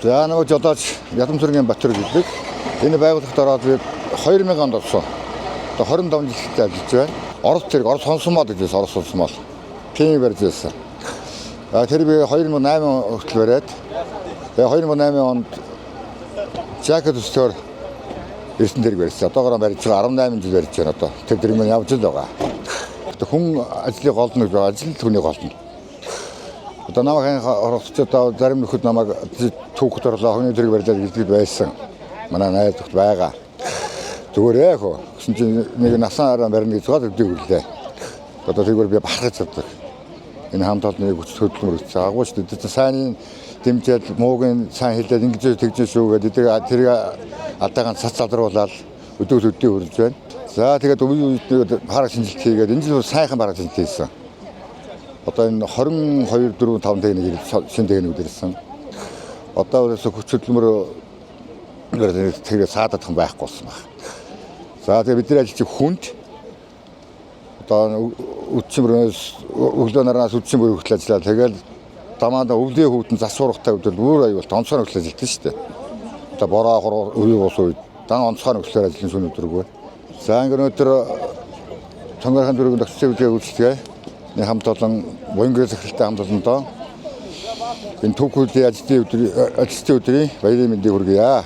За нэг жолооч Ядамцэргийн Батөр гэдэг энэ байгууллагт ороод би 2000 онд орсон. Одоо 25 жилдээ ажиллаж байна. Орос сонсомол гэж Орос сонсомол. Тийм барьж байсан. Тэр би 2008 хүртэл бариад. Тэгээ 2008 онд Жакет стор ирсэн дэрэг барьсан. Одоогоор барьж байгаа 18 жил барьж байна одоо. Тэр дэрэг маань явж л байгаа. Хүн ажлыг голно гэж ажил хүний голно. Одоо намайг оролцож одоо зарим нөхөд намайг түүхт орлоо хүний дэрэг барьлаа гэж байсан. Манай найз зөвхт байгаа. Зүгээр яах вэ? Гэсэн чинь нэг насаараа барина гэж гол өгдөглээ. Одоо тэгвэр би бахарч чаддаг. Энэ хамт олонны хүч хөдөлмөр үүсэж байгаагүй шүү дээ. Сайн дэмжээд муугийн сайн хэлээд ингэж тэгж шүү гэдэг тэрийг алдаагаан цац залруулаад өдөө хөрж байна. За тэгээд үе хараа шинжилт хийгээд энэ жил сайхан бараа шинжилт хийсэн. Одоо энэ 22 4 5 техник шинэ техникүүд ирсэн. Одоо өөрөөсөө хүч хөдөлмөр тэгээд саадах юм байхгүй болсон байна. За тэгээд бидний ажилч хүнд одоо үдчимрээс өглөө нараас үдчимбэр хүртэл ажиллаа. Тэгээд дамаада өвлийн хөвтөн засваргатай өдөр бүр аюул онцгой хөглөж ажилладаг шүү дээ. Одоо бороо үе бос үед дан онцгой хөглөөр ажиллах шөнө өдрөг. За ингээд өнөөдөр цонхорхон дөрөв нөхцөл үйлдвэрийн үйлчлэгээ нэг хамт олон буянгийн захиралтай хамт олондоо энэ түүхүүдийн ажилтны өдрийн баярын мэндийг хүргье.